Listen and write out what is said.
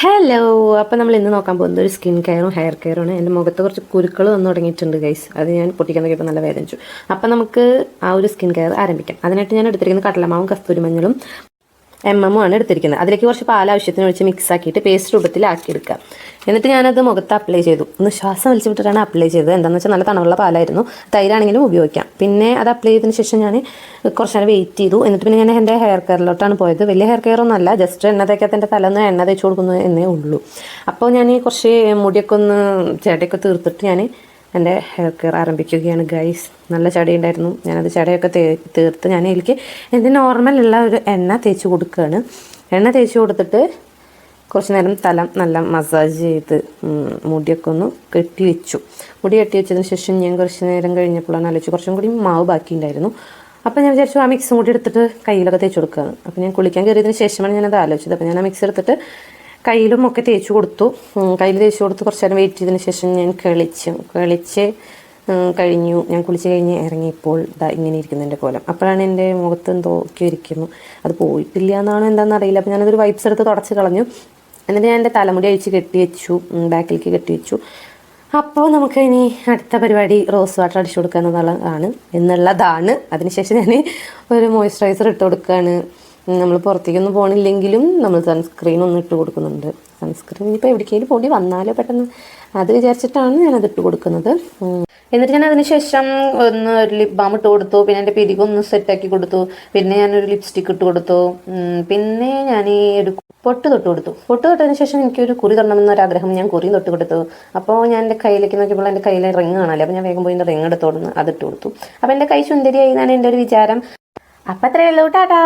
Hello, അപ്പോൾ നമ്മൾ ഇന്ന് നോക്കാൻ പോകുന്നത് ഒരു സ്കിൻ കെയറും ഹെയർ കെയറുമാണ്. എൻ്റെ മുഖത്ത് കുറച്ച് കുരുക്കൾ വന്നു തുടങ്ങിയിട്ടുണ്ട് ഗൈസ്. അത് ഞാൻ പൊട്ടിക്കാൻ നോക്കിയപ്പോൾ നല്ല വേദനിച്ചു. അപ്പോൾ നമുക്ക് ആ ഒരു സ്കിൻ കെയർ ആരംഭിക്കാം. അതിനായിട്ട് ഞാൻ എടുത്തിരിക്കുന്നത് കടലമാവും കസ്തൂരി മഞ്ഞളും ആണ് എടുത്തിരിക്കുന്നത്. അതിലേക്ക് കുറച്ച് പാൽ ആവശ്യത്തിന് ഒഴിച്ച് മിക്സ് ആക്കിയിട്ട് പേസ്റ്റ് രൂപത്തിലാക്കിയെടുക്കുക. എന്നിട്ട് ഞാനത് മുഖത്ത് അപ്ലൈ ചെയ്തു. ഒന്ന് ശ്വാസം വലിച്ചു വിട്ടിട്ടാണ് അപ്ലൈ ചെയ്തത്. എന്താണെന്ന് വെച്ചാൽ നല്ല തണുള്ള പാലായിരുന്നു. തൈരാണെങ്കിലും ഉപയോഗിക്കാം. പിന്നെ അത് അപ്ലൈ ചെയ്തതിന് ശേഷം ഞാൻ കുറച്ച് നേരം വെയിറ്റ് ചെയ്തു. എന്നിട്ട് പിന്നെ ഞാൻ എൻ്റെ ഹെയർ കെയറിലോട്ടാണ് പോയത്. വലിയ ഹെയർ കെയർ ഒന്നുമല്ല, ജസ്റ്റ് എണ്ണ തേക്കാത്ത എൻ്റെ തലന്ന് എണ്ണ തേച്ച് കൊടുക്കുന്നു എന്നേ ഉള്ളൂ. അപ്പോൾ ഞാൻ കുറച്ച് മുടിയൊക്കെ ഒന്ന് ചെടിയൊക്കെ തീർത്തിട്ട് ഞാൻ എൻ്റെ ഹെയർ കെയർ ആരംഭിക്കുകയാണ് ഗൈസ്. നല്ല ചടി ഉണ്ടായിരുന്നു. ഞാനത് ചടയൊക്കെ തീർത്ത് ഞാൻ ഇതിലേക്ക് എൻ്റെ നോർമലുള്ള ഒരു എണ്ണ തേച്ച് കൊടുക്കുകയാണ്. എണ്ണ തേച്ച് കൊടുത്തിട്ട് കുറച്ച് നേരം തല നല്ല മസാജ് ചെയ്ത് മുടിയൊക്കെ ഒന്ന് കെട്ടി വെച്ചു. മുടി കെട്ടി വെച്ചതിന് ശേഷം ഞാൻ കുറച്ച് നേരം കഴിഞ്ഞപ്പോഴാണ് ആലോചിച്ചു കുറച്ചും കൂടി മാവ് ബാക്കിയുണ്ടായിരുന്നു. അപ്പോൾ ഞാൻ വിചാരിച്ചു ആ മിക്സും കൂടി എടുത്തിട്ട് കയ്യിലൊക്കെ തേച്ച് കൊടുക്കുകയാണ്. അപ്പോൾ ഞാൻ കുളിക്കാൻ കയറിയതിന് ശേഷമാണ് ഞാനത് ആലോചിച്ചത്. അപ്പോൾ ഞാൻ ആ മിക്സ് എടുത്തിട്ട് കയ്യിലും ഒക്കെ തേച്ച് കൊടുത്തു. കയ്യിൽ തേച്ച് കൊടുത്ത് കുറച്ച് നേരം വെയിറ്റ് ചെയ്തതിന് ശേഷം ഞാൻ കളിച്ച് കഴിഞ്ഞു. ഞാൻ കുളിച്ച് കഴിഞ്ഞ് ഇറങ്ങിയപ്പോൾ ഇങ്ങനെ ഇരിക്കുന്നു എൻ്റെ കോലം. അപ്പോഴാണ് എൻ്റെ മുഖത്ത് എന്തോക്കെ ഇരിക്കുന്നു. അത് പോയിട്ടില്ല എന്നാണോ എന്താണെന്ന് അറിയില്ല. അപ്പോൾ ഞാനതൊരു വൈപ്സ് എടുത്ത് തുടച്ച് കളഞ്ഞു. എന്നിട്ട് ഞാൻ എൻ്റെ തലമുടി അഴിച്ച് കെട്ടി വെച്ചു, ബാക്കിലേക്ക് കെട്ടി വെച്ചു. അപ്പോൾ നമുക്ക് ഇനി അടുത്ത പരിപാടി റോസ് വാട്ടർ അടിച്ചു കൊടുക്കുക എന്നുള്ളതാണ്. അതിനുശേഷം ഞാൻ ഒരു മോയ്സ്ചറൈസർ ഇട്ട് കൊടുക്കുകയാണ്. നമ്മൾ പുറത്തേക്കൊന്നും പോകണില്ലെങ്കിലും നമ്മൾ സൺസ്ക്രീൻ ഒന്ന് ഇട്ട് കൊടുക്കുന്നുണ്ട്. സൺസ്ക്രീൻ ഇപ്പോൾ എവിടേക്കെങ്കിലും പോണ്ടി വന്നാലോ പെട്ടെന്ന് അത് വിചാരിച്ചിട്ടാണ് ഞാനത് ഇട്ട് കൊടുക്കുന്നത്. എന്നിട്ട് ഞാൻ അതിന് ശേഷം ഒരു ലിപ് ബാം ഇട്ട് കൊടുത്തു. പിന്നെ എൻ്റെ പിരികൊന്ന് സെറ്റാക്കി കൊടുത്തു. പിന്നെ ഞാനൊരു ലിപ്സ്റ്റിക്ക് ഇട്ട് കൊടുത്തു. പിന്നെ ഞാൻ ഒരു പൊട്ട് തൊട്ടതിന് ശേഷം എനിക്കൊരു കുറി തൊടണമെന്നൊരാഗ്രഹം. ഞാൻ കുറിയും തൊട്ട് കൊടുത്തു. അപ്പോൾ ഞാൻ എൻ്റെ കയ്യിലേക്ക് നോക്കിയപ്പോൾ എൻ്റെ കയ്യിലെ റിങ് കാണാമല്ലോ. അപ്പോൾ ഞാൻ വേഗം പോയി എൻ്റെ റിങ് എടുത്തോടുന്നു അതിട്ട് കൊടുത്തു. അപ്പോൾ എൻ്റെ കൈ സുന്ദരിയായി എന്നാണ് എൻ്റെ ഒരു വിചാരം. അപ്പം അത്രയേ ഉള്ളൂ. ടാറ്റാ.